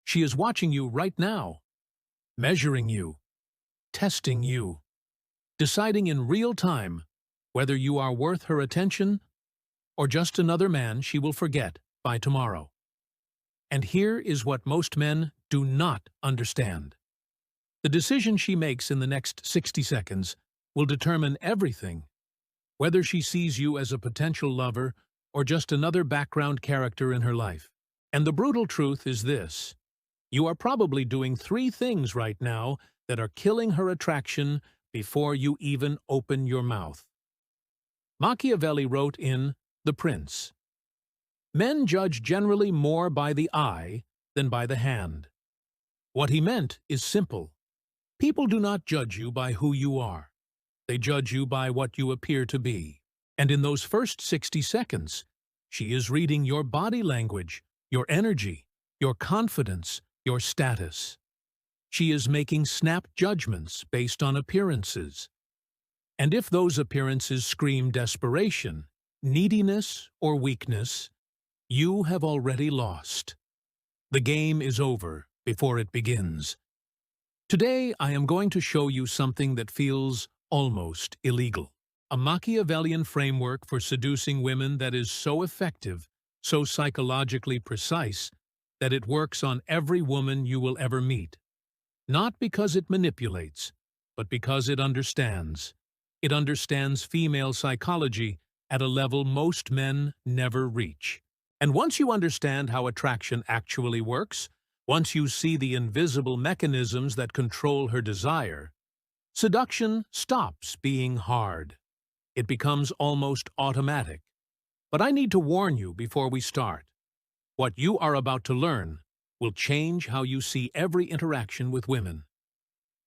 She is watching you right now, measuring you, testing you, deciding in real time whether you are worth her attention or just another man she will forget by tomorrow. And here is what most men do not understand. The decision she makes in the next 60 seconds will determine everything, whether she sees you as a potential lover or just another background character in her life. And the brutal truth is this: you are probably doing 3 things right now that are killing her attraction before you even open your mouth. Machiavelli wrote in The Prince, "Men judge generally more by the eye than by the hand." What he meant is simple. People do not judge you by who you are. They judge you by what you appear to be. And in those first 60 seconds, she is reading your body language, your energy, your confidence, your status. She is making snap judgments based on appearances. And if those appearances scream desperation, neediness, or weakness, you have already lost. The game is over before it begins. Today, I am going to show you something that feels almost illegal. A Machiavellian framework for seducing women that is so effective, so psychologically precise, that it works on every woman you will ever meet. Not because it manipulates, but because it understands. It understands female psychology at a level most men never reach. And once you understand how attraction actually works, once you see the invisible mechanisms that control her desire, seduction stops being hard. It becomes almost automatic. But I need to warn you before we start. What you are about to learn will change how you see every interaction with women.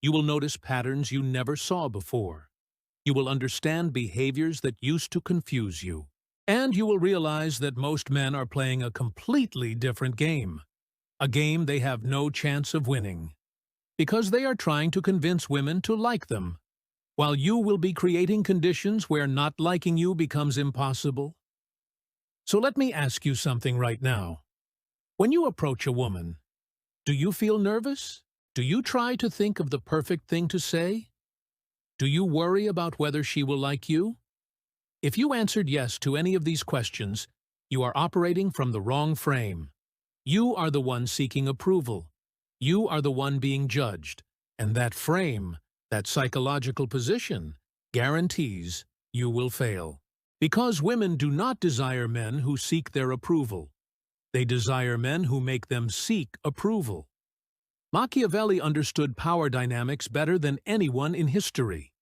You will notice patterns you never saw before. You will understand behaviors that used to confuse you. And you will realize that most men are playing a completely different game. A game they have no chance of winning. Because they are trying to convince women to like them, while you will be creating conditions where not liking you becomes impossible. So let me ask you something right now. When you approach a woman, do you feel nervous? Do you try to think of the perfect thing to say? Do you worry about whether she will like you? If you answered yes to any of these questions, you are operating from the wrong frame. You are the one seeking approval. You are the one being judged. And that frame, that psychological position, guarantees you will fail. Because women do not desire men who seek their approval. They desire men who make them seek approval. Machiavelli understood power dynamics better than anyone in history.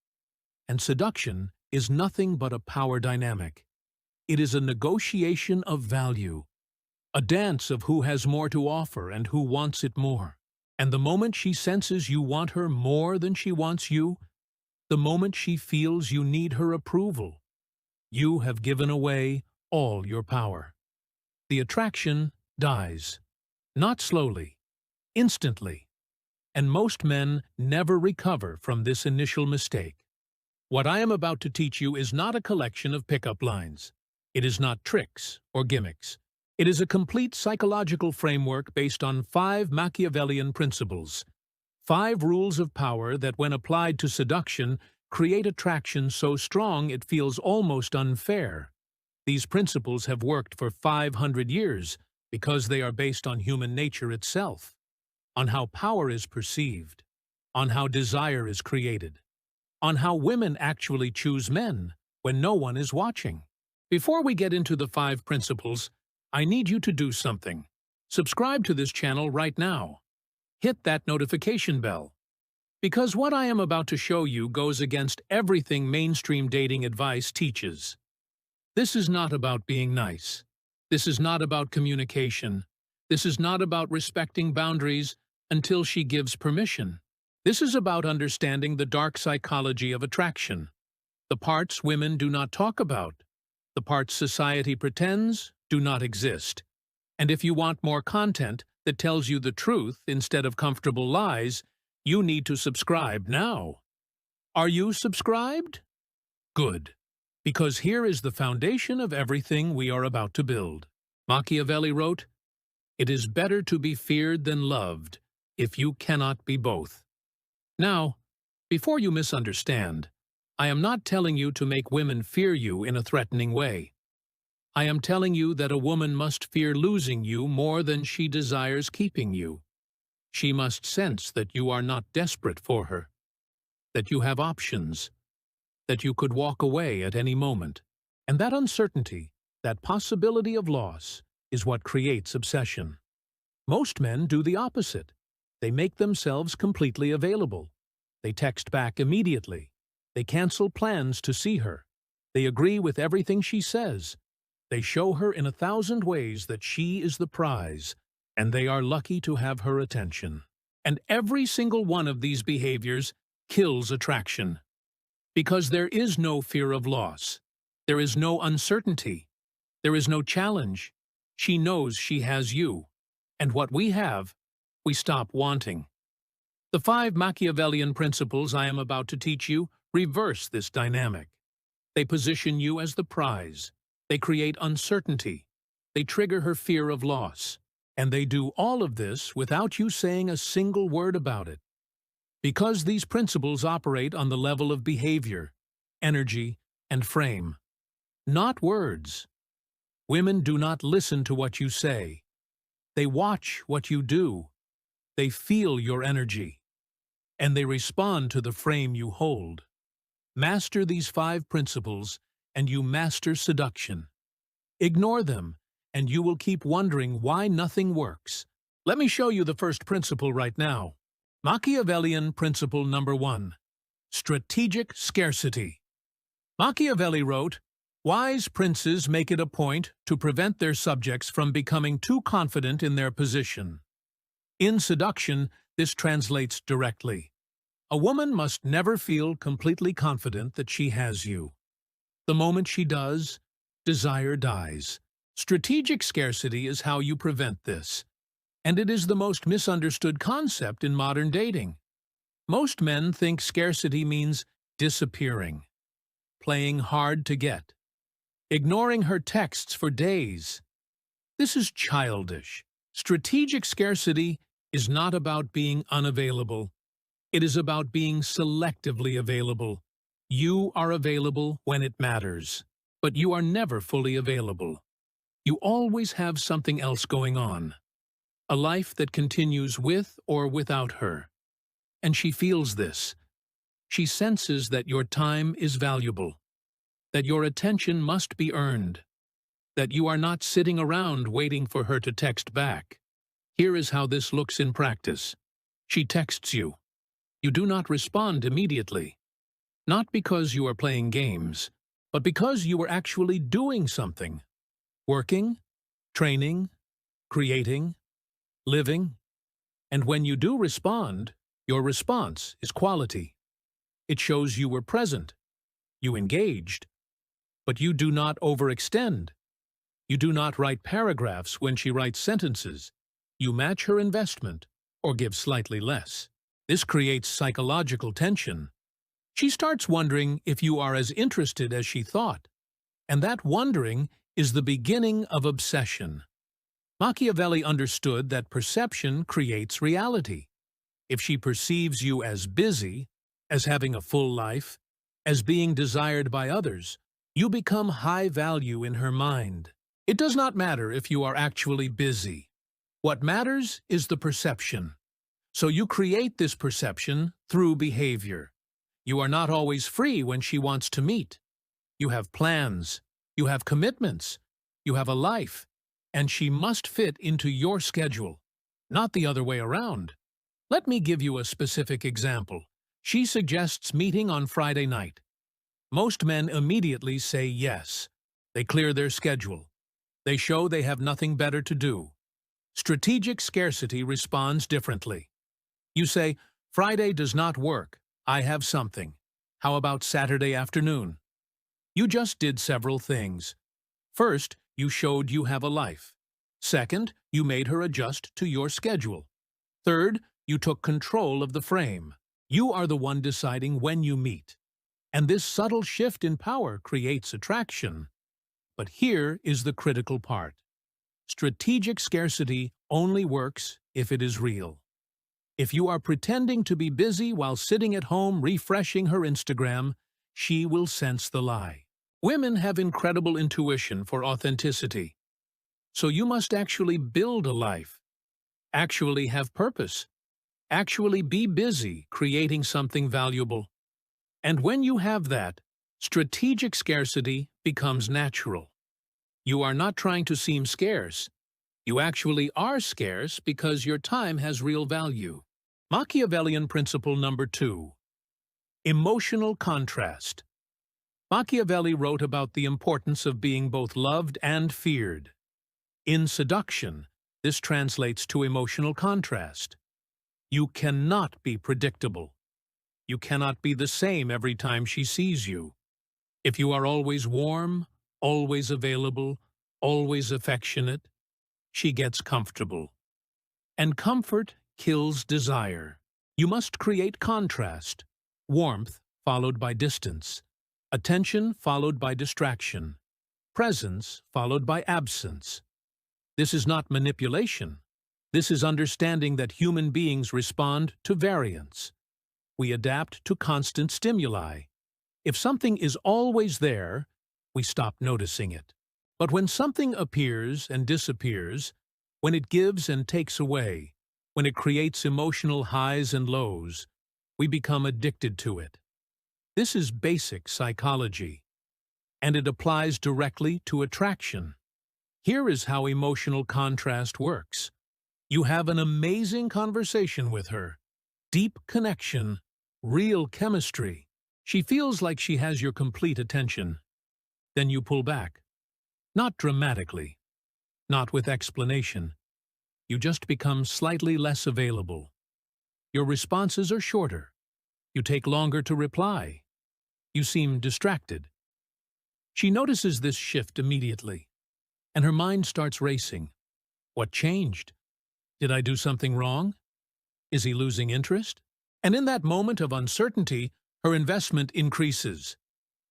And seduction is nothing but a power dynamic. It is a negotiation of value, a dance of who has more to offer and who wants it more. And the moment she senses you want her more than she wants you, the moment she feels you need her approval, you have given away all your power. The attraction dies, not slowly, instantly. And most men never recover from this initial mistake. What I am about to teach you is not a collection of pickup lines. It is not tricks or gimmicks. It is a complete psychological framework based on 5 Machiavellian principles. 5 rules of power that, when applied to seduction, create attraction so strong it feels almost unfair. These principles have worked for 500 years because they are based on human nature itself, on how power is perceived, on how desire is created, on how women actually choose men when no one is watching. Before we get into the 5 principles, I need you to do something. Subscribe to this channel right now. Hit that notification bell. Because what I am about to show you goes against everything mainstream dating advice teaches. This is not about being nice. This is not about communication. This is not about respecting boundaries until she gives permission. This is about understanding the dark psychology of attraction. The parts women do not talk about. The parts society pretends do not exist. And if you want more content that tells you the truth instead of comfortable lies, you need to subscribe now. Are you subscribed? Good. Because here is the foundation of everything we are about to build. Machiavelli wrote, It is better to be feared than loved, if you cannot be both. Now, before you misunderstand, I am not telling you to make women fear you in a threatening way. I am telling you that a woman must fear losing you more than she desires keeping you. She must sense that you are not desperate for her, that you have options, that you could walk away at any moment. And that uncertainty, that possibility of loss, is what creates obsession. Most men do the opposite. They make themselves completely available. They text back immediately. They cancel plans to see her. They agree with everything she says. They show her in 1,000 ways that she is the prize, and they are lucky to have her attention. And every single one of these behaviors kills attraction. Because there is no fear of loss. There is no uncertainty. There is no challenge. She knows she has you. And what we have, we stop wanting. The 5 Machiavellian principles I am about to teach you reverse this dynamic. They position you as the prize. They create uncertainty. They trigger her fear of loss. And they do all of this without you saying a single word about it. Because these principles operate on the level of behavior, energy, and frame. Not words. Women do not listen to what you say. They watch what you do. They feel your energy. And they respond to the frame you hold. Master these 5 principles, and you master seduction. Ignore them, and you will keep wondering why nothing works. Let me show you the first principle right now. Machiavellian Principle number 1. Strategic Scarcity. Machiavelli wrote, "Wise princes make it a point to prevent their subjects from becoming too confident in their position." In seduction, this translates directly. A woman must never feel completely confident that she has you. The moment she does, desire dies. Strategic scarcity is how you prevent this. And it is the most misunderstood concept in modern dating. Most men think scarcity means disappearing, playing hard to get, ignoring her texts for days. This is childish. Strategic scarcity is not about being unavailable. It is about being selectively available. You are available when it matters, but you are never fully available. You always have something else going on. A life that continues with or without her. And she feels this. She senses that your time is valuable, that your attention must be earned, that you are not sitting around waiting for her to text back. Here is how this looks in practice. She texts you. You do not respond immediately. Not because you are playing games, but because you are actually doing something. Working, training, creating, living. And when you do respond, your response is quality. It shows you were present. You engaged. But you do not overextend. You do not write paragraphs when she writes sentences. You match her investment, or give slightly less. This creates psychological tension. She starts wondering if you are as interested as she thought. And that wondering is the beginning of obsession. Machiavelli understood that perception creates reality. If she perceives you as busy, as having a full life, as being desired by others, you become high value in her mind. It does not matter if you are actually busy. What matters is the perception. So you create this perception through behavior. You are not always free when she wants to meet. You have plans. You have commitments. You have a life. And she must fit into your schedule, not the other way around. Let me give you a specific example. She suggests meeting on Friday night. Most men immediately say yes. They clear their schedule. They show they have nothing better to do. Strategic scarcity responds differently. You say, "Friday does not work. I have something. How about Saturday afternoon?" You just did several things. First, you showed you have a life. Second, you made her adjust to your schedule. Third, you took control of the frame. You are the one deciding when you meet. And this subtle shift in power creates attraction. But here is the critical part. Strategic scarcity only works if it is real. If you are pretending to be busy while sitting at home refreshing her Instagram, she will sense the lie. Women have incredible intuition for authenticity. So you must actually build a life, actually have purpose, actually be busy creating something valuable. And when you have that, strategic scarcity becomes natural. You are not trying to seem scarce. You actually are scarce because your time has real value. Machiavellian Principle number 2. Emotional contrast. Machiavelli wrote about the importance of being both loved and feared. In Seduction, this translates to emotional contrast. You cannot be predictable. You cannot be the same every time she sees you. If you are always warm, always available, always affectionate, she gets comfortable. And comfort kills desire. You must create contrast, warmth followed by distance, attention followed by distraction, presence followed by absence. This is not manipulation. This is understanding that human beings respond to variance. We adapt to constant stimuli. If something is always there, we stop noticing it. But when something appears and disappears, when it gives and takes away, when it creates emotional highs and lows, we become addicted to it. This is basic psychology, and it applies directly to attraction. Here is how emotional contrast works. You have an amazing conversation with her, deep connection, real chemistry. She feels like she has your complete attention. Then you pull back. Not dramatically, not with explanation. You just become slightly less available. Your responses are shorter. You take longer to reply. You seem distracted. She notices this shift immediately, and her mind starts racing. What changed? Did I do something wrong? Is he losing interest? And in that moment of uncertainty, her investment increases.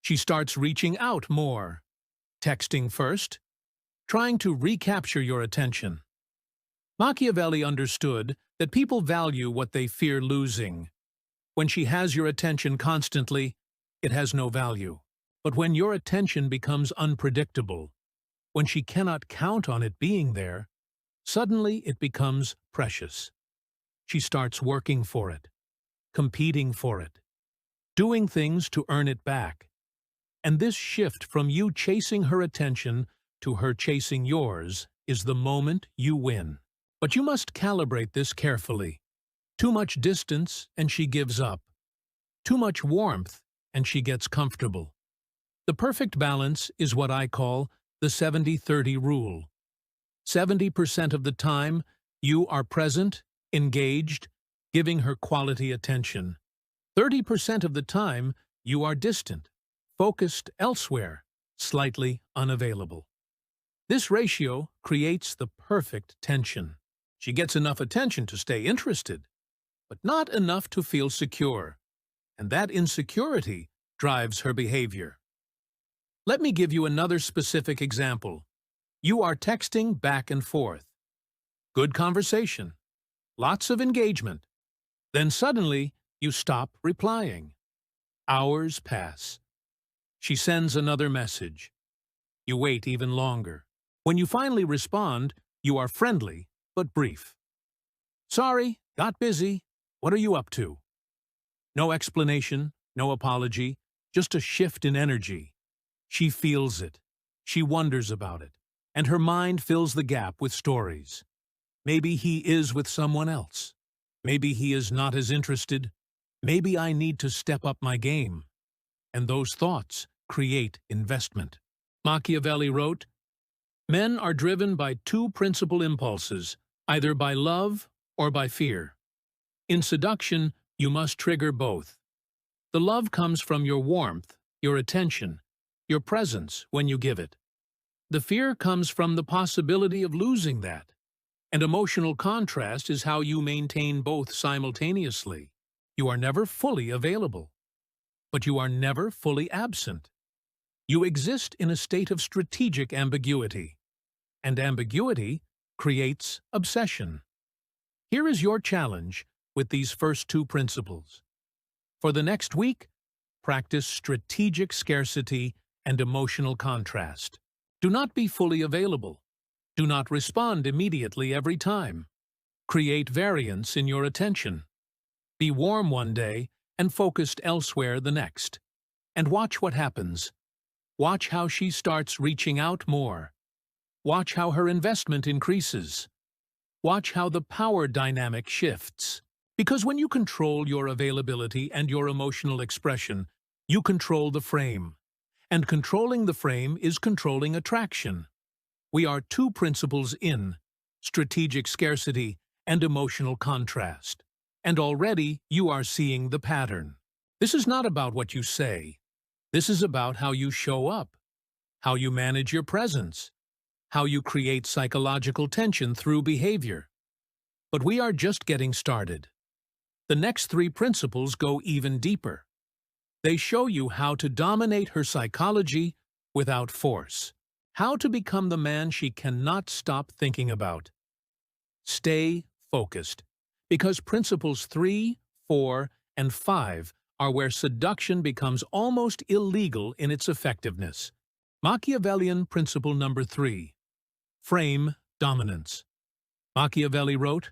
She starts reaching out more, texting first, trying to recapture your attention. Machiavelli understood that people value what they fear losing. When she has your attention constantly, it has no value. But when your attention becomes unpredictable, when she cannot count on it being there, suddenly it becomes precious. She starts working for it, competing for it, doing things to earn it back. And this shift from you chasing her attention to her chasing yours is the moment you win. But you must calibrate this carefully. Too much distance and she gives up. Too much warmth and she gets comfortable. The perfect balance is what I call the 70-30 rule. 70% of the time, you are present, engaged, giving her quality attention. 30% of the time, you are distant, focused elsewhere, slightly unavailable. This ratio creates the perfect tension. She gets enough attention to stay interested, but not enough to feel secure. And that insecurity drives her behavior. Let me give you another specific example. You are texting back and forth. Good conversation. Lots of engagement. Then suddenly, you stop replying. Hours pass. She sends another message. You wait even longer. When you finally respond, you are friendly, but brief. Sorry, got busy. What are you up to? No explanation, no apology, just a shift in energy. She feels it. She wonders about it. And her mind fills the gap with stories. Maybe he is with someone else. Maybe he is not as interested. Maybe I need to step up my game. And those thoughts create investment. Machiavelli wrote, "Men are driven by two principal impulses, either by love or by fear. In seduction, you must trigger both. The love comes from your warmth, your attention, your presence when you give it. The fear comes from the possibility of losing that. And emotional contrast is how you maintain both simultaneously. You are never fully available, but you are never fully absent. You exist in a state of strategic ambiguity. And ambiguity creates obsession. Here is your challenge with these first two principles. For the next week, practice strategic scarcity and emotional contrast. Do not be fully available. Do not respond immediately every time. Create variance in your attention. Be warm one day and focused elsewhere the next. And watch what happens. Watch how she starts reaching out more. Watch how her investment increases. Watch how the power dynamic shifts. Because when you control your availability and your emotional expression, you control the frame. And controlling the frame is controlling attraction. We are two principles in: strategic scarcity and emotional contrast. And already you are seeing the pattern. This is not about what you say. This is about how you show up, how you manage your presence, how you create psychological tension through behavior. But we are just getting started. The next three principles go even deeper. They show you how to dominate her psychology without force, how to become the man she cannot stop thinking about. Stay focused, because principles 3, 4, and 5 are where seduction becomes almost illegal in its effectiveness. Machiavellian Principle number 3. Frame dominance. Machiavelli wrote,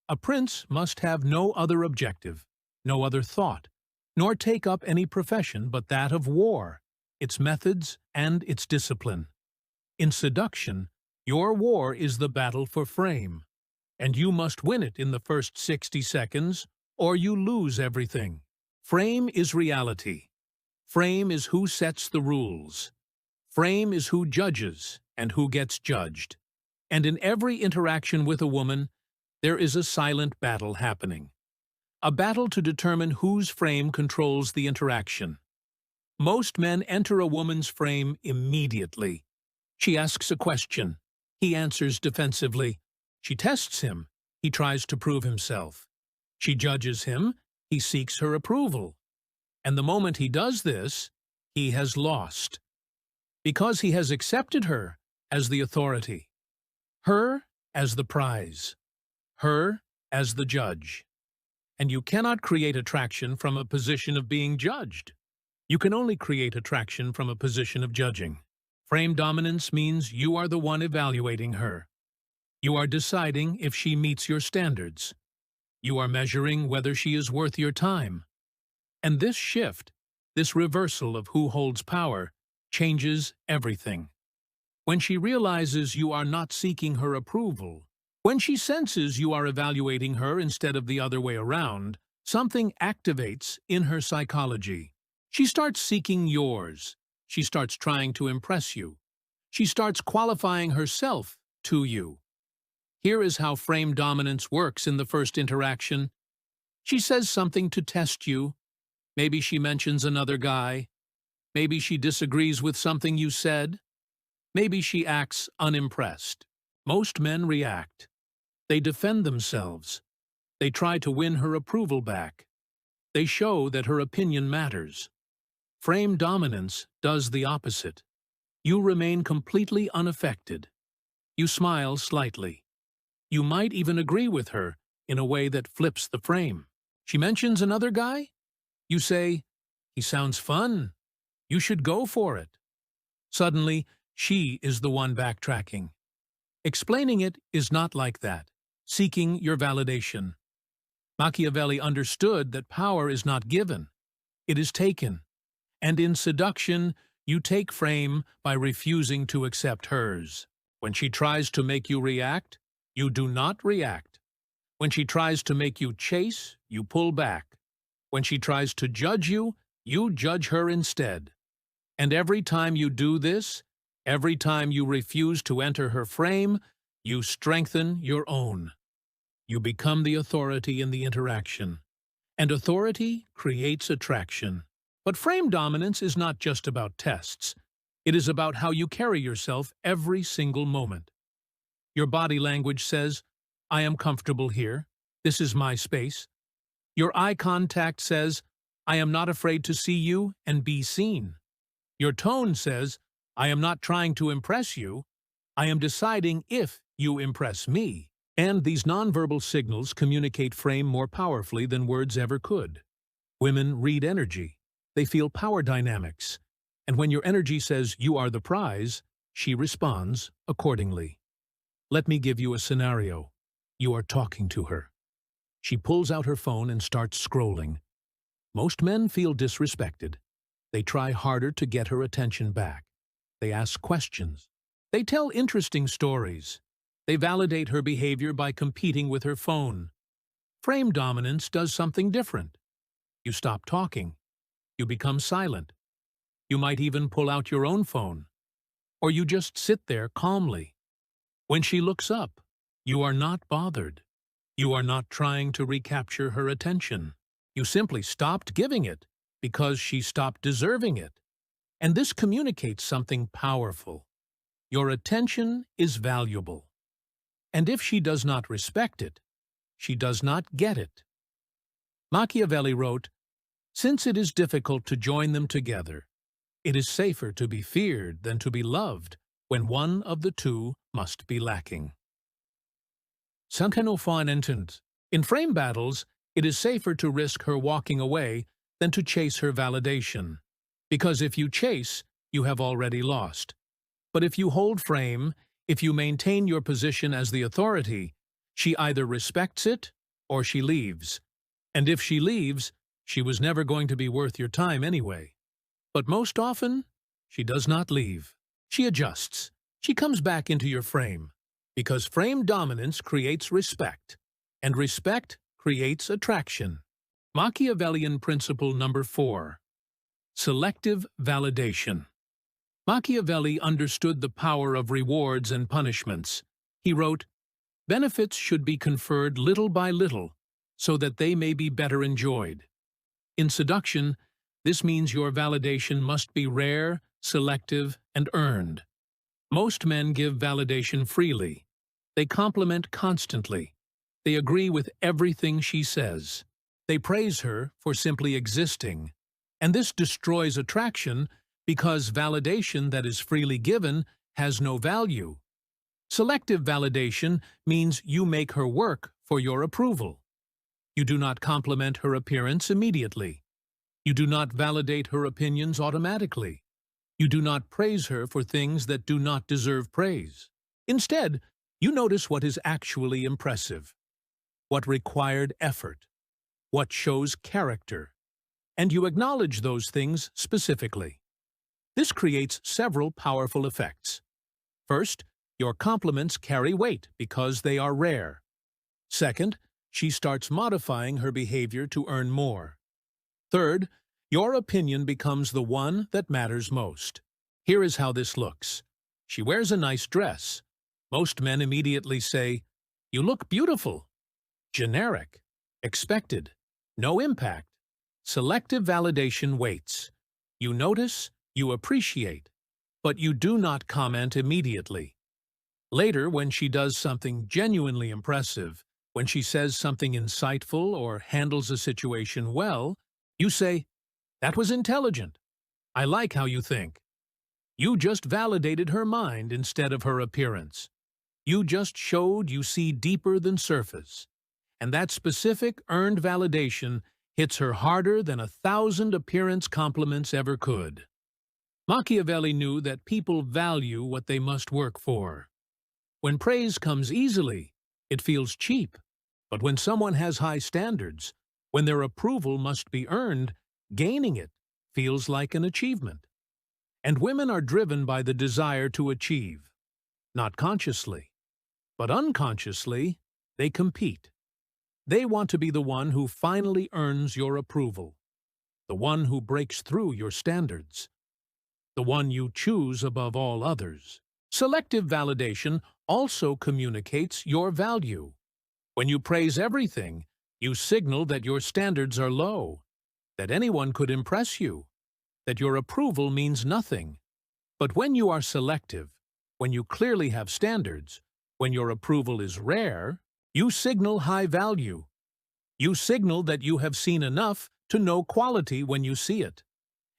"A prince must have no other objective, no other thought, nor take up any profession but that of war, its methods and its discipline. In seduction, your war is the battle for frame, and you must win it in the first 60 seconds, or you lose everything. Frame is reality. Frame is who sets the rules. Frame is who judges and who gets judged. And in every interaction with a woman, there is a silent battle happening. A battle to determine whose frame controls the interaction. Most men enter a woman's frame immediately. She asks a question. He answers defensively. She tests him. He tries to prove himself. She judges him. He seeks her approval. And the moment he does this, he has lost. Because he has accepted her as the authority. Her as the prize. Her as the judge. And you cannot create attraction from a position of being judged. You can only create attraction from a position of judging. Frame dominance means you are the one evaluating her. You are deciding if she meets your standards. You are measuring whether she is worth your time. And this shift, this reversal of who holds power, changes everything. When she realizes you are not seeking her approval, when she senses you are evaluating her instead of the other way around, something activates in her psychology. She starts seeking yours. She starts trying to impress you. She starts qualifying herself to you. Here is how frame dominance works in the first interaction. She says something to test you. Maybe she mentions another guy. Maybe she disagrees with something you said. Maybe she acts unimpressed. Most men react. They defend themselves. They try to win her approval back. They show that her opinion matters. Frame dominance does the opposite. You remain completely unaffected. You smile slightly. You might even agree with her in a way that flips the frame. She mentions another guy? You say, "He sounds fun. You should go for it." Suddenly, she is the one backtracking. Explaining it is not like that. Seeking your validation. Machiavelli understood that power is not given. It is taken. And in seduction, you take frame by refusing to accept hers. When she tries to make you react, you do not react. When she tries to make you chase, you pull back. When she tries to judge you judge her instead. And every time you do this, every time you refuse to enter her frame, you strengthen your own. You become the authority in the interaction. And authority creates attraction. But frame dominance is not just about tests. It is about how you carry yourself every single moment. Your body language says, "I am comfortable here. This is my space." Your eye contact says, "I am not afraid to see you and be seen." Your tone says, "I am not trying to impress you. I am deciding if You impress me. And these nonverbal signals communicate frame more powerfully than words ever could. Women read energy. They feel power dynamics. And when your energy says you are the prize, she responds accordingly. Let me give you a scenario. You are talking to her. She pulls out her phone and starts scrolling. Most men feel disrespected. They try harder to get her attention back. They ask questions. They tell interesting stories. They validate her behavior by competing with her phone. Frame dominance does something different. You stop talking. You become silent. You might even pull out your own phone. Or you just sit there calmly. When she looks up, you are not bothered. You are not trying to recapture her attention. You simply stopped giving it because she stopped deserving it. And this communicates something powerful. Your attention is valuable. And if she does not respect it, she does not get it. Machiavelli wrote, "Since it is difficult to join them together, it is safer to be feared than to be loved when one of the two must be lacking." In frame battles, it is safer to risk her walking away than to chase her validation. Because if you chase, you have already lost. But if you hold frame, if you maintain your position as the authority, she either respects it or she leaves. And if she leaves, she was never going to be worth your time anyway. But most often, she does not leave. She adjusts. She comes back into your frame. Because frame dominance creates respect, and respect creates attraction. Machiavellian Principle number 4. Selective validation. Machiavelli understood the power of rewards and punishments. He wrote, "Benefits should be conferred little by little, so that they may be better enjoyed." In seduction, this means your validation must be rare, selective, and earned. Most men give validation freely. They compliment constantly. They agree with everything she says. They praise her for simply existing. And this destroys attraction because validation that is freely given has no value. Selective validation means you make her work for your approval. You do not compliment her appearance immediately. You do not validate her opinions automatically. You do not praise her for things that do not deserve praise. Instead, you notice what is actually impressive, what required effort, what shows character, and you acknowledge those things specifically. This creates several powerful effects. First, your compliments carry weight because they are rare. Second, she starts modifying her behavior to earn more. Third, your opinion becomes the one that matters most. Here is how this looks. She wears a nice dress. Most men immediately say, "You look beautiful." Generic, expected, no impact. Selective validation waits. You notice, you appreciate, but you do not comment immediately. Later, when she does something genuinely impressive, when she says something insightful or handles a situation well, you say, "That was intelligent. I like how you think." You just validated her mind instead of her appearance. You just showed you see deeper than surface. And that specific earned validation hits her harder than 1,000 appearance compliments ever could. Machiavelli knew that people value what they must work for. When praise comes easily, it feels cheap. But when someone has high standards, when their approval must be earned, gaining it feels like an achievement. And women are driven by the desire to achieve. Not consciously, but unconsciously, they compete. They want to be the one who finally earns your approval, the one who breaks through your standards, the one you choose above all others. Selective validation also communicates your value. When you praise everything, you signal that your standards are low, that anyone could impress you, that your approval means nothing. But when you are selective, when you clearly have standards, when your approval is rare, you signal high value. You signal that you have seen enough to know quality when you see it.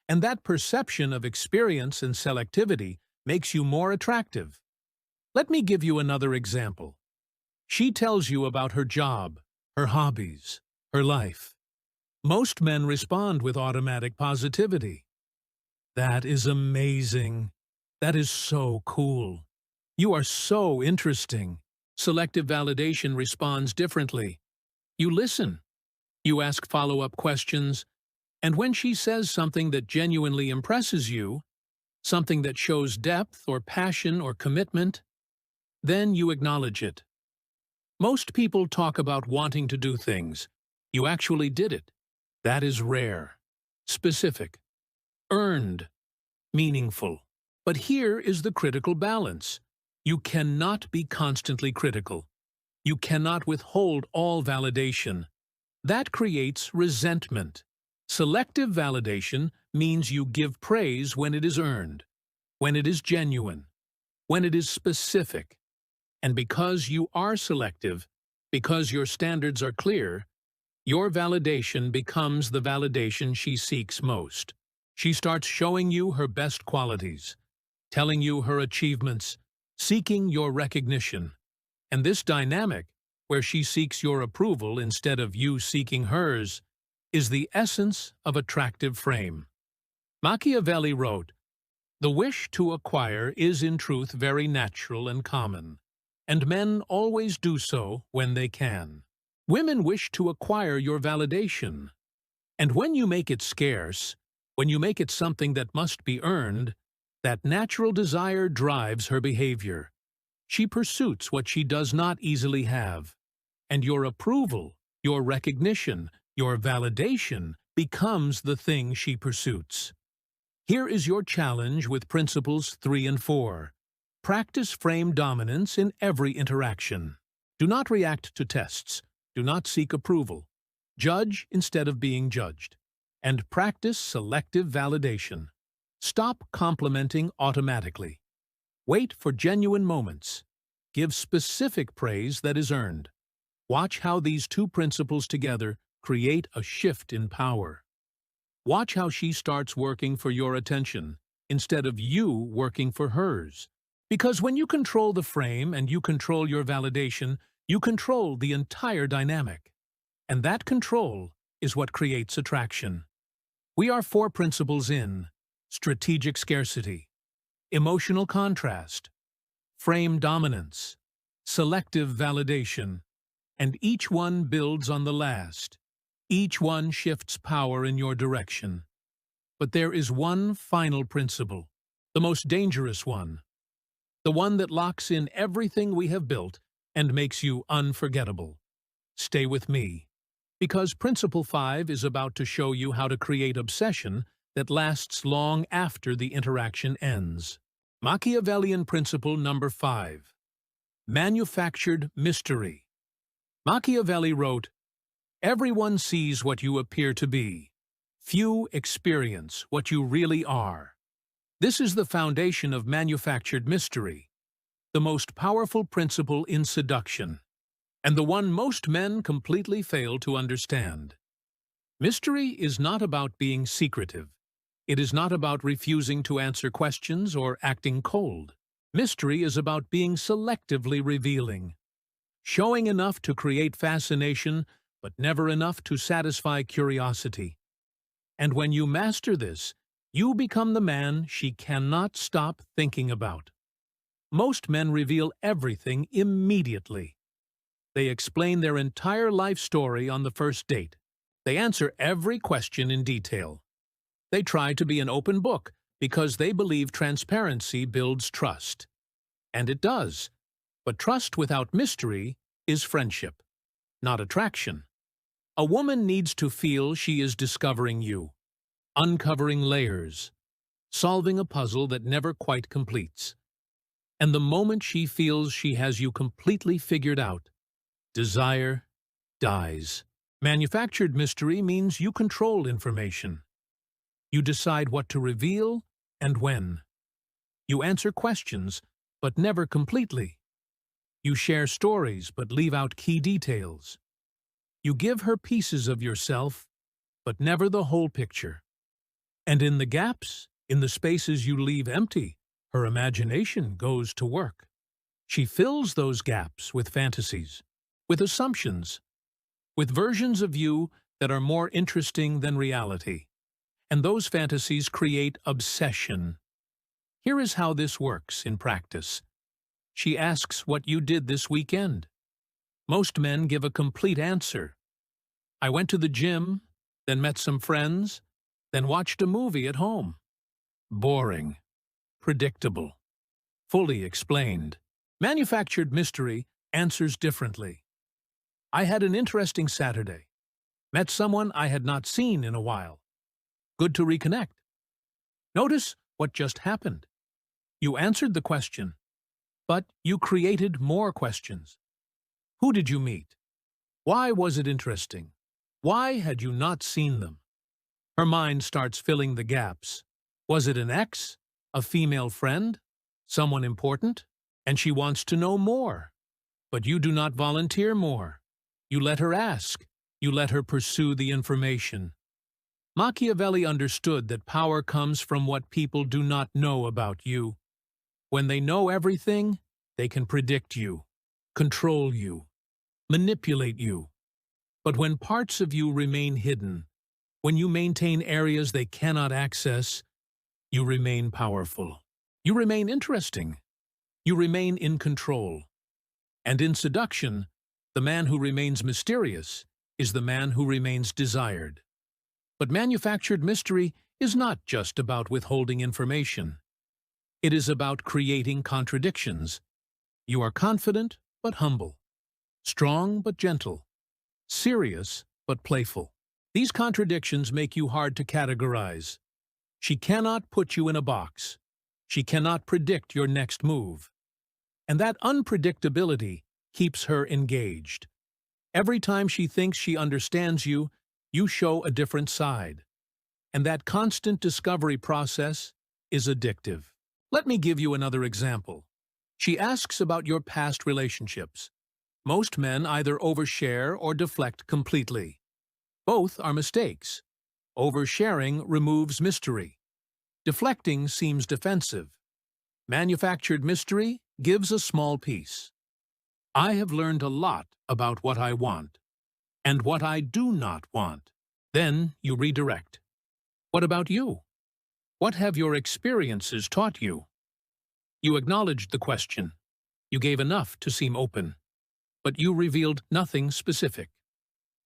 And that perception of experience and selectivity makes you more attractive. Let me give you another example. She tells you about her job, her hobbies, her life. Most men respond with automatic positivity. That is amazing. That is so cool. You are so interesting. Selective validation responds differently. You listen. You ask follow-up questions. And when she says something that genuinely impresses you, something that shows depth or passion or commitment, then you acknowledge it. Most people talk about wanting to do things. You actually did it. That is rare, specific, earned, meaningful. But here is the critical balance. You cannot be constantly critical. You cannot withhold all validation. That creates resentment. Selective validation means you give praise when it is earned, when it is genuine, when it is specific. And because you are selective, because your standards are clear, your validation becomes the validation she seeks most. She starts showing you her best qualities, telling you her achievements, seeking your recognition. And this dynamic, where she seeks your approval instead of you seeking hers, is the essence of attractive frame. Machiavelli wrote, "The wish to acquire is in truth very natural and common, and men always do so when they can." Women wish to acquire your validation. And when you make it scarce, when you make it something that must be earned, that natural desire drives her behavior. She pursues what she does not easily have. And your approval, your recognition, your validation becomes the thing she pursues. Here is your challenge with principles 3 and 4. Practice frame dominance in every interaction. Do not react to tests. Do not seek approval. Judge instead of being judged. And practice selective validation. Stop complimenting automatically. Wait for genuine moments. Give specific praise that is earned. Watch how these two principles together create a shift in power. Watch how she starts working for your attention instead of you working for hers. Because when you control the frame and you control your validation, you control the entire dynamic. And that control is what creates attraction. We are 4 principles in: strategic scarcity, emotional contrast, frame dominance, selective validation, and each one builds on the last. Each one shifts power in your direction. But there is one final principle, the most dangerous one, the one that locks in everything we have built and makes you unforgettable. Stay with me, because Principle 5 is about to show you how to create obsession that lasts long after the interaction ends. Machiavellian Principle number 5. Manufactured mystery. Machiavelli wrote, "Everyone sees what you appear to be. Few experience what you really are." This is the foundation of manufactured mystery, the most powerful principle in seduction, and the one most men completely fail to understand. Mystery is not about being secretive. It is not about refusing to answer questions or acting cold. Mystery is about being selectively revealing, showing enough to create fascination, but never enough to satisfy curiosity. And when you master this, you become the man she cannot stop thinking about. Most men reveal everything immediately. They explain their entire life story on the first date. They answer every question in detail. They try to be an open book because they believe transparency builds trust. And it does. But trust without mystery is friendship, not attraction. A woman needs to feel she is discovering you, uncovering layers, solving a puzzle that never quite completes. And the moment she feels she has you completely figured out, desire dies. Manufactured mystery means you control information. You decide what to reveal and when. You answer questions, but never completely. You share stories, but leave out key details. You give her pieces of yourself, but never the whole picture. And in the gaps, in the spaces you leave empty, her imagination goes to work. She fills those gaps with fantasies, with assumptions, with versions of you that are more interesting than reality. And those fantasies create obsession. Here is how this works in practice. She asks what you did this weekend. Most men give a complete answer. I went to the gym, then met some friends, then watched a movie at home. Boring. Predictable. Fully explained. Manufactured mystery answers differently. I had an interesting Saturday. Met someone I had not seen in a while. Good to reconnect. Notice what just happened. You answered the question, but you created more questions. Who did you meet? Why was it interesting? Why had you not seen them? Her mind starts filling the gaps. Was it an ex? A female friend? Someone important? And she wants to know more. But you do not volunteer more. You let her ask. You let her pursue the information. Machiavelli understood that power comes from what people do not know about you. When they know everything, they can predict you, control you, manipulate you. But when parts of you remain hidden, when you maintain areas they cannot access, you remain powerful. You remain interesting. You remain in control. And in seduction, the man who remains mysterious is the man who remains desired. But manufactured mystery is not just about withholding information. It is about creating contradictions. You are confident but humble, strong but gentle, serious but playful. These contradictions make you hard to categorize. She cannot put you in a box. She cannot predict your next move. And that unpredictability keeps her engaged. Every time she thinks she understands you, you show a different side. And that constant discovery process is addictive. Let me give you another example. She asks about your past relationships. Most men either overshare or deflect completely. Both are mistakes. Oversharing removes mystery. Deflecting seems defensive. Manufactured mystery gives a small piece. I have learned a lot about what I want and what I do not want. Then you redirect. What about you? What have your experiences taught you? You acknowledged the question. You gave enough to seem open. But you revealed nothing specific.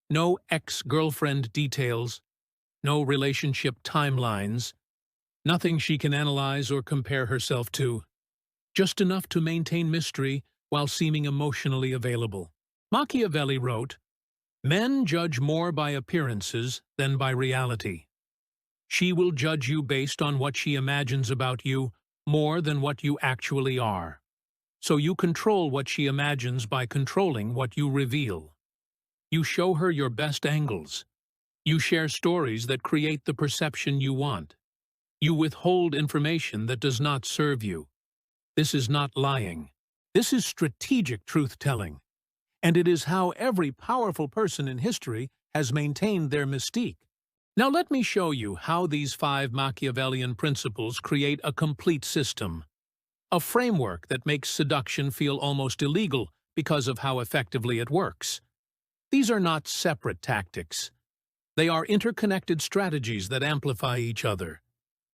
No ex-girlfriend details, no relationship timelines, nothing she can analyze or compare herself to. Just enough to maintain mystery while seeming emotionally available. Machiavelli wrote, "Men judge more by appearances than by reality." She will judge you based on what she imagines about you more than what you actually are. So you control what she imagines by controlling what you reveal. You show her your best angles. You share stories that create the perception you want. You withhold information that does not serve you. This is not lying. This is strategic truth-telling. And it is how every powerful person in history has maintained their mystique. Now let me show you how these 5 Machiavellian principles create a complete system. A framework that makes seduction feel almost illegal because of how effectively it works. These are not separate tactics. They are interconnected strategies that amplify each other.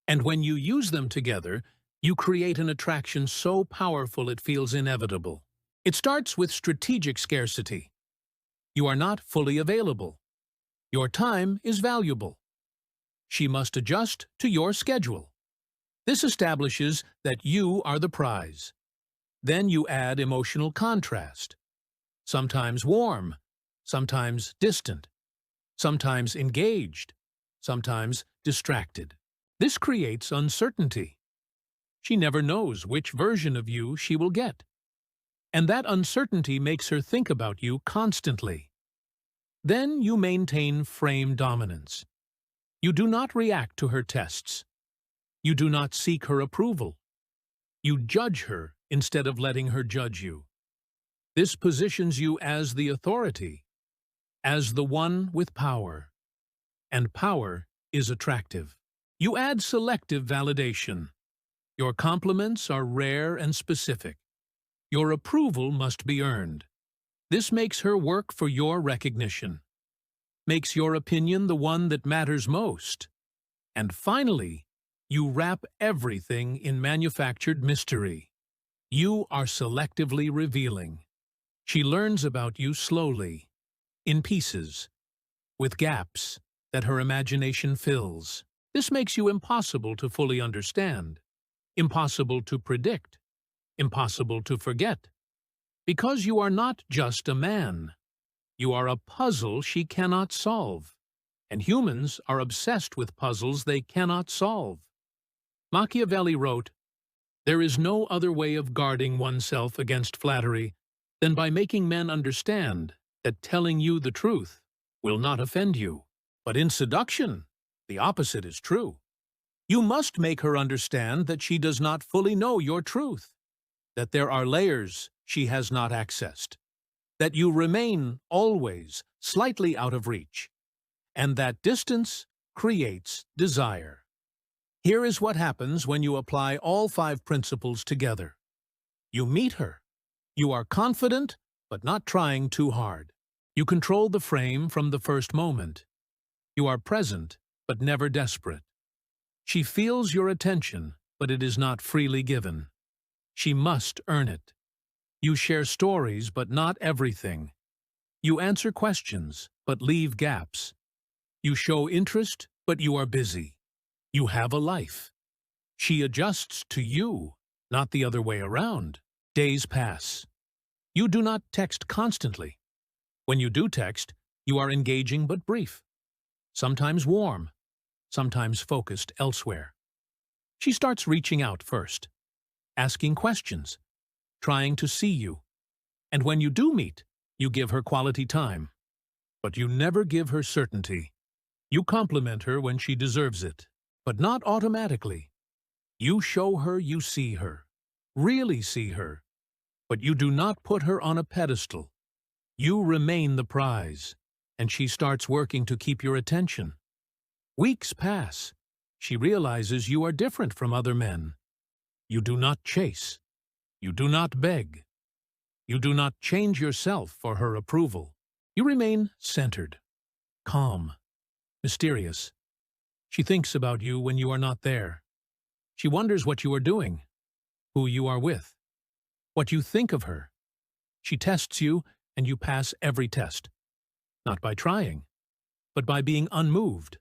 And when you use them together, you create an attraction so powerful it feels inevitable. It starts with strategic scarcity. You are not fully available. Your time is valuable. She must adjust to your schedule. This establishes that you are the prize. Then you add emotional contrast. Sometimes warm, sometimes distant, sometimes engaged, sometimes distracted. This creates uncertainty. She never knows which version of you she will get. And that uncertainty makes her think about you constantly. Then you maintain frame dominance. You do not react to her tests. You do not seek her approval. You judge her instead of letting her judge you. This positions you as the authority, as the one with power. And power is attractive. You add selective validation. Your compliments are rare and specific. Your approval must be earned. This makes her work for your recognition, makes your opinion the one that matters most. And finally, you wrap everything in manufactured mystery. You are selectively revealing. She learns about you slowly, in pieces, with gaps that her imagination fills. This makes you impossible to fully understand, impossible to predict, impossible to forget. Because you are not just a man. You are a puzzle she cannot solve. And humans are obsessed with puzzles they cannot solve. Machiavelli wrote, "There is no other way of guarding oneself against flattery than by making men understand that telling you the truth will not offend you. But in seduction, the opposite is true. You must make her understand that she does not fully know your truth, that there are layers she has not accessed, that you remain always slightly out of reach, and that distance creates desire." Here is what happens when you apply all 5 principles together. You meet her. You are confident, but not trying too hard. You control the frame from the first moment. You are present, but never desperate. She feels your attention, but it is not freely given. She must earn it. You share stories, but not everything. You answer questions, but leave gaps. You show interest, but you are busy. You have a life. She adjusts to you, not the other way around. Days pass. You do not text constantly. When you do text, you are engaging but brief. Sometimes warm, sometimes focused elsewhere. She starts reaching out first, asking questions, trying to see you. And when you do meet, you give her quality time. But you never give her certainty. You compliment her when she deserves it, but not automatically. You show her you see her, really see her, but you do not put her on a pedestal. You remain the prize, and she starts working to keep your attention. Weeks pass. She realizes you are different from other men. You do not chase. You do not beg. You do not change yourself for her approval. You remain centered, calm, mysterious. She thinks about you when you are not there. She wonders what you are doing, who you are with, what you think of her. She tests you, and you pass every test. Not by trying, but by being unmoved,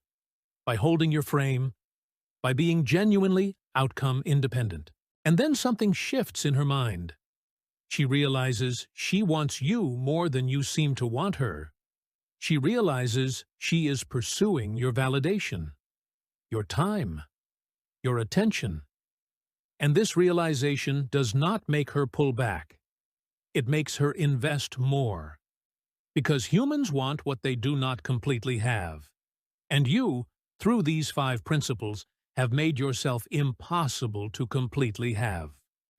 by holding your frame, by being genuinely outcome independent. And then something shifts in her mind. She realizes she wants you more than you seem to want her. She realizes she is pursuing your validation, your time, your attention. And this realization does not make her pull back. It makes her invest more. Because humans want what they do not completely have. And you, through these 5 principles, have made yourself impossible to completely have.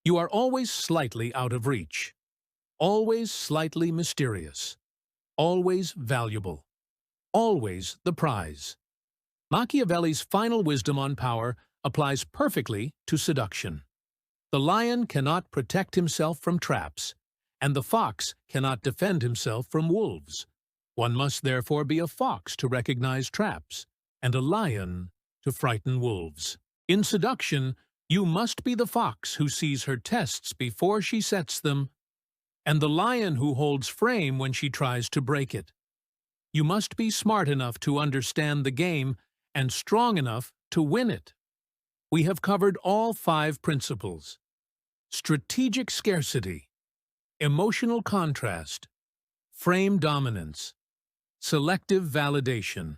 You are always slightly out of reach, always slightly mysterious, always valuable, always the prize. Machiavelli's final wisdom on power applies perfectly to seduction. The lion cannot protect himself from traps, and the fox cannot defend himself from wolves. One must therefore be a fox to recognize traps, and a lion to frighten wolves. In seduction, you must be the fox who sees her tests before she sets them, and the lion who holds frame when she tries to break it. You must be smart enough to understand the game and strong enough to win it. We have covered all 5 principles: strategic scarcity, emotional contrast, frame dominance, selective validation,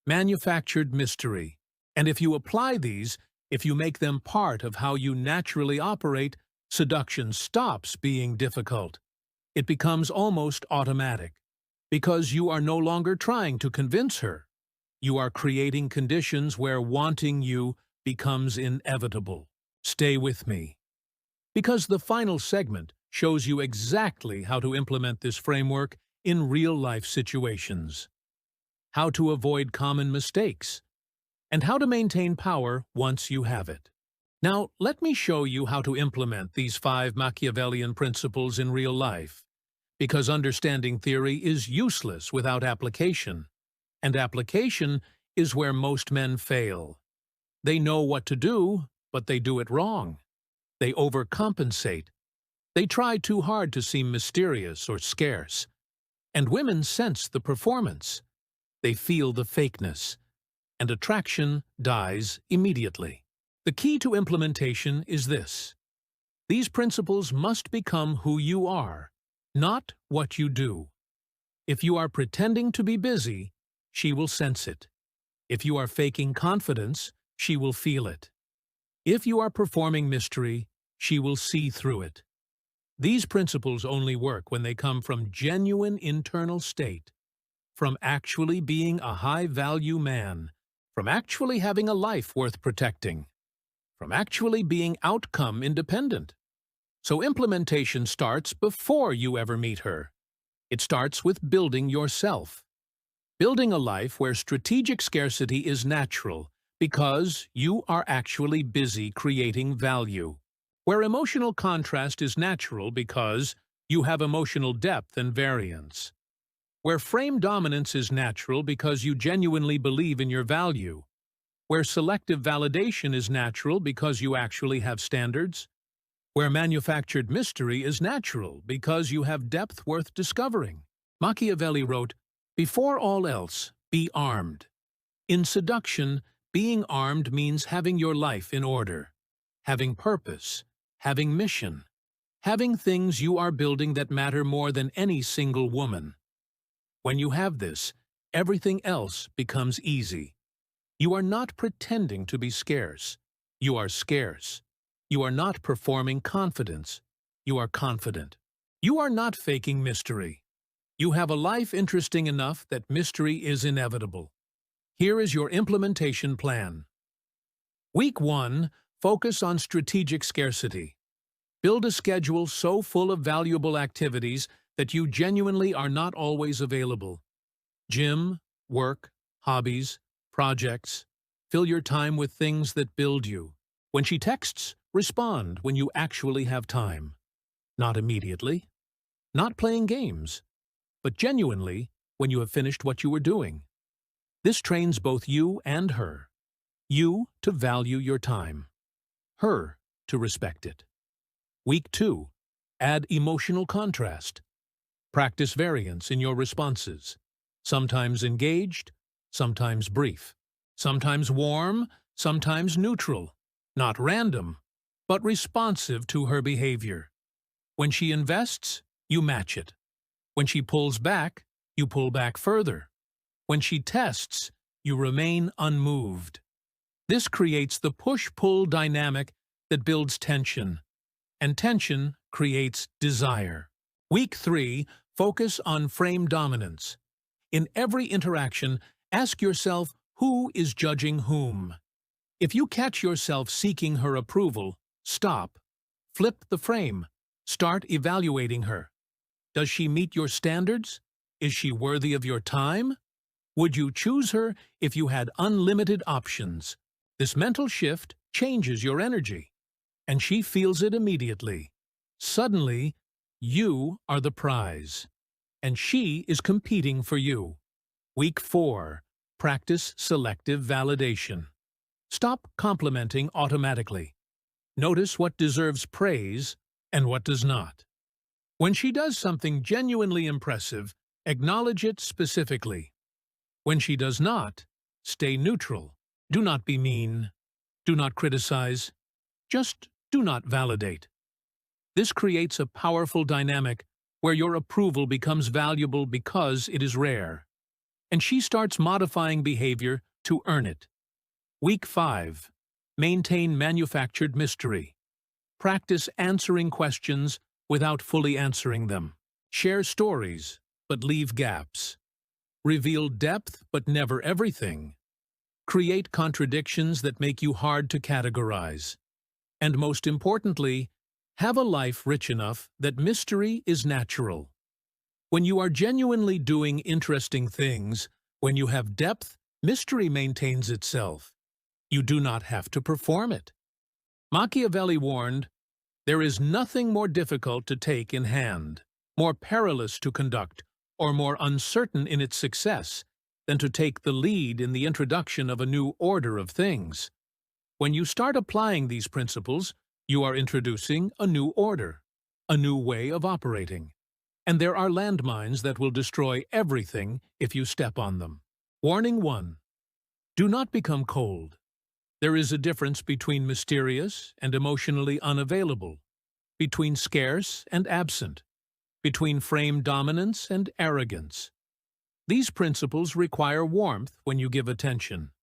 manufactured mystery. And if you apply these, if you make them part of how you naturally operate, seduction stops being difficult. It becomes almost automatic, because you are no longer trying to convince her. You are creating conditions where wanting you becomes inevitable. Stay with me, because the final segment shows you exactly how to implement this framework in real-life situations, how to avoid common mistakes, and how to maintain power once you have it. Now, let me show you how to implement these 5 Machiavellian principles in real life, because understanding theory is useless without application, and application is where most men fail. They know what to do, but they do it wrong. They overcompensate. They try too hard to seem mysterious or scarce. And women sense the performance. They feel the fakeness. And attraction dies immediately. The key to implementation is this. These principles must become who you are, not what you do. If you are pretending to be busy, she will sense it. If you are faking confidence, she will feel it. If you are performing mystery, she will see through it. These principles only work when they come from genuine internal state, from actually being a high-value man, from actually having a life worth protecting, from actually being outcome independent. So implementation starts before you ever meet her. It starts with building yourself. Building a life where strategic scarcity is natural because you are actually busy creating value. Where emotional contrast is natural because you have emotional depth and variance. Where frame dominance is natural because you genuinely believe in your value. Where selective validation is natural because you actually have standards. Where manufactured mystery is natural because you have depth worth discovering. Machiavelli wrote, "Before all else, be armed." In seduction, being armed means having your life in order, having purpose, having mission, having things you are building that matter more than any single woman. When you have this, everything else becomes easy. You are not pretending to be scarce. You are scarce. You are not performing confidence. You are confident. You are not faking mystery. You have a life interesting enough that mystery is inevitable. Here is your implementation plan. Week 1. Focus on strategic scarcity. Build a schedule so full of valuable activities that you genuinely are not always available. Gym, work, hobbies, projects. Fill your time with things that build you. When she texts, respond when you actually have time. Not immediately. Not playing games. But genuinely when you have finished what you were doing. This trains both you and her. You to value your time. Her to respect it. Week 2. Add emotional contrast. Practice variance in your responses. Sometimes engaged, sometimes brief. Sometimes warm, sometimes neutral. Not random, but responsive to her behavior. When she invests, you match it. When she pulls back, you pull back further. When she tests, you remain unmoved. This creates the push-pull dynamic that builds tension, and tension creates desire. Week 3, focus on frame dominance. In every interaction, ask yourself who is judging whom. If you catch yourself seeking her approval, stop. Flip the frame. Start evaluating her. Does she meet your standards? Is she worthy of your time? Would you choose her if you had unlimited options? This mental shift changes your energy, and she feels it immediately. Suddenly, you are the prize, and she is competing for you. Week 4. Practice selective validation. Stop complimenting automatically. Notice what deserves praise and what does not. When she does something genuinely impressive, acknowledge it specifically. When she does not, stay neutral. Do not be mean. Do not criticize. Just do not validate. This creates a powerful dynamic where your approval becomes valuable because it is rare, and she starts modifying behavior to earn it. Week 5. Maintain manufactured mystery. Practice answering questions without fully answering them. Share stories, but leave gaps. Reveal depth, but never everything. Create contradictions that make you hard to categorize. And most importantly, have a life rich enough that mystery is natural. When you are genuinely doing interesting things, when you have depth, mystery maintains itself. You do not have to perform it. Machiavelli warned, "There is nothing more difficult to take in hand, more perilous to conduct, or more uncertain in its success than to take the lead in the introduction of a new order of things. When you start applying these principles, you are introducing a new order, a new way of operating. And there are landmines that will destroy everything if you step on them." Warning 1. Do not become cold. There is a difference between mysterious and emotionally unavailable, between scarce and absent, between frame dominance and arrogance. These principles require warmth when you give attention,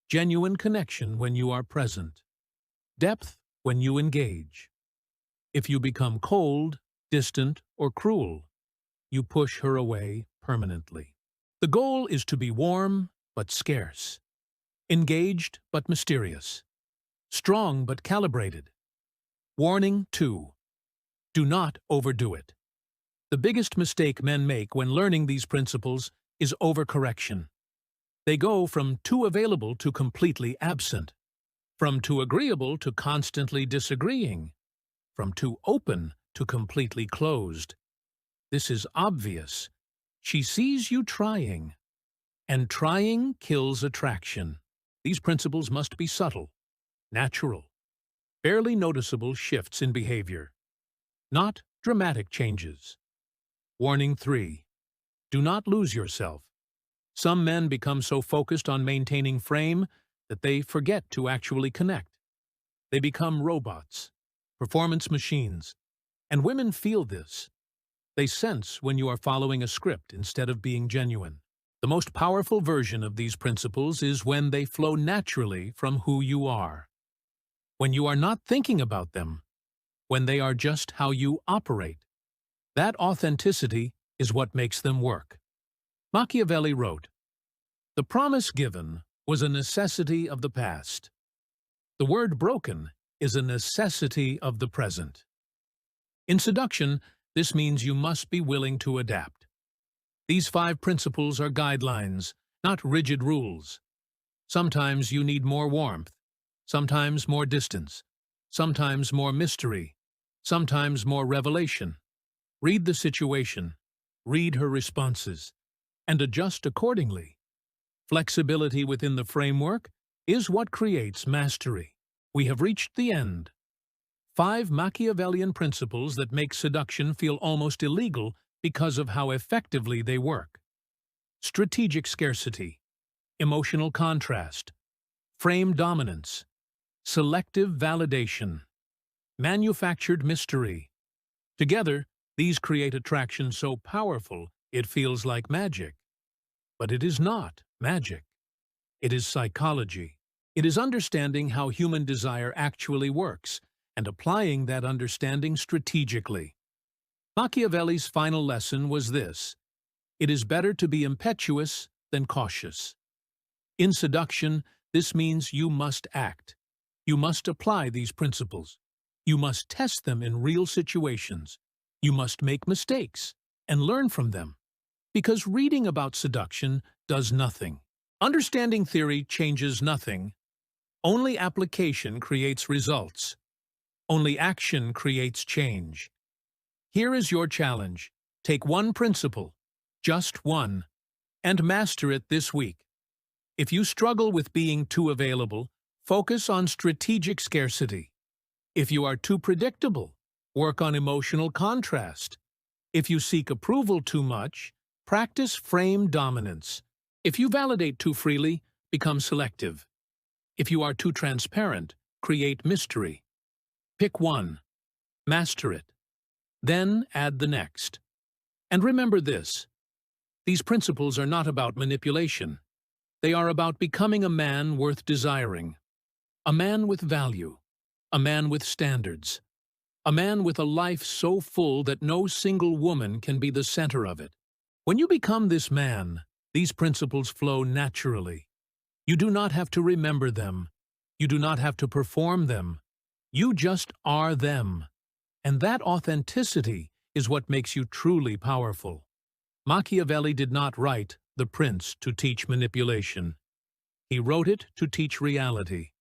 genuine connection when you are present, depth when you engage. If you become cold, distant, or cruel, you push her away permanently. The goal is to be warm but scarce, engaged but mysterious, strong but calibrated. Warning 2. Do not overdo it. The biggest mistake men make when learning these principles is overcorrection. They go from too available to completely absent, from too agreeable to constantly disagreeing, from too open to completely closed. This is obvious. She sees you trying, and trying kills attraction. These principles must be subtle, natural, barely noticeable shifts in behavior, not dramatic changes. Warning 3. Do not lose yourself. Some men become so focused on maintaining frame that they forget to actually connect. They become robots, performance machines, and women feel this. They sense when you are following a script instead of being genuine. The most powerful version of these principles is when they flow naturally from who you are. When you are not thinking about them, when they are just how you operate. That authenticity is what makes them work. Machiavelli wrote, "The promise given was a necessity of the past. The word broken is a necessity of the present." In seduction, this means you must be willing to adapt. These 5 principles are guidelines, not rigid rules. Sometimes you need more warmth, sometimes more distance, sometimes more mystery, sometimes more revelation. Read the situation, read her responses, and adjust accordingly. Flexibility within the framework is what creates mastery. We have reached the end. 5 Machiavellian principles that make seduction feel almost illegal because of how effectively they work. Strategic scarcity, emotional contrast, frame dominance, selective validation, manufactured mystery. Together, these create attraction so powerful it feels like magic. But it is not magic. It is psychology. It is understanding how human desire actually works and applying that understanding strategically. Machiavelli's final lesson was this: it is better to be impetuous than cautious. In seduction, this means you must act. You must apply these principles. You must test them in real situations. You must make mistakes and learn from them. Because reading about seduction does nothing. Understanding theory changes nothing. Only application creates results. Only action creates change. Here is your challenge. Take one principle, just one, and master it this week. If you struggle with being too available, focus on strategic scarcity. If you are too predictable, work on emotional contrast. If you seek approval too much, practice frame dominance. If you validate too freely, become selective. If you are too transparent, create mystery. Pick one, master it. Then add the next. And remember this: these principles are not about manipulation. They are about becoming a man worth desiring, a man with value, a man with standards, a man with a life so full that no single woman can be the center of it. When you become this man, these principles flow naturally. You do not have to remember them. You do not have to perform them. You just are them. And that authenticity is what makes you truly powerful. Machiavelli did not write The Prince to teach manipulation. He wrote it to teach reality.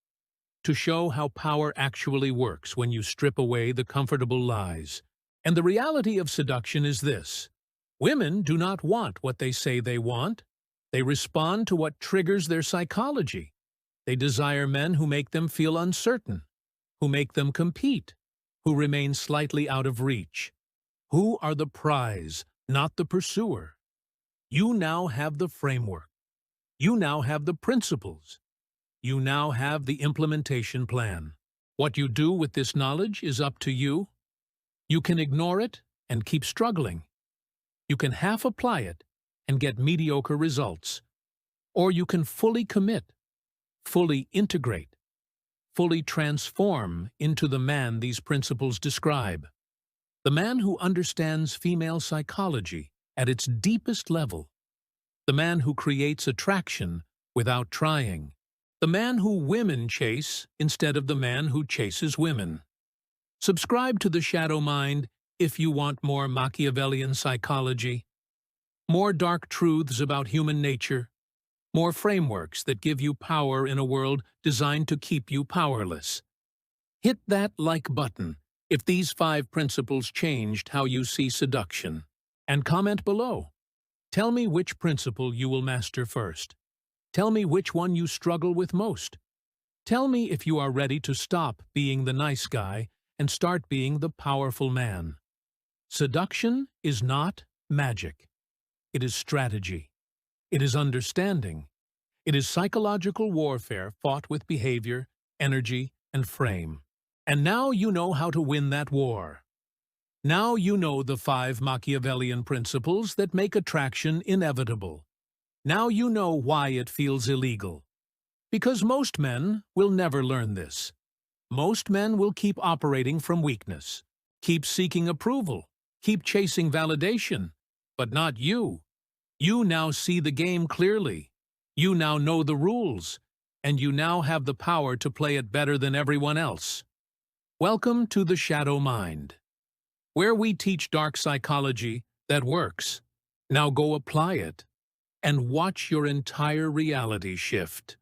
to show how power actually works when you strip away the comfortable lies. And the reality of seduction is this: women do not want what they say they want. They respond to what triggers their psychology. They desire men who make them feel uncertain, who make them compete, who remain slightly out of reach, who are the prize, not the pursuer. You now have the framework. You now have the principles. You now have the implementation plan. What you do with this knowledge is up to you. You can ignore it and keep struggling. You can half apply it and get mediocre results. Or you can fully commit, fully integrate, fully transform into the man these principles describe. The man who understands female psychology at its deepest level. The man who creates attraction without trying. The man who women chase instead of the man who chases women. Subscribe to the Shadow Mind if you want more Machiavellian psychology, more dark truths about human nature, more frameworks that give you power in a world designed to keep you powerless. Hit that like button if these 5 principles changed how you see seduction. And comment below. Tell me which principle you will master first. Tell me which one you struggle with most. Tell me if you are ready to stop being the nice guy and start being the powerful man. Seduction is not magic. It is strategy. It is understanding. It is psychological warfare fought with behavior, energy, and frame. And now you know how to win that war. Now you know the 5 Machiavellian principles that make attraction inevitable. Now you know why it feels illegal. Because most men will never learn this. Most men will keep operating from weakness, keep seeking approval, keep chasing validation. But not you. You now see the game clearly. You now know the rules, and you now have the power to play it better than everyone else. Welcome to the Shadow Mind, where we teach dark psychology that works. Now go apply it and watch your entire reality shift.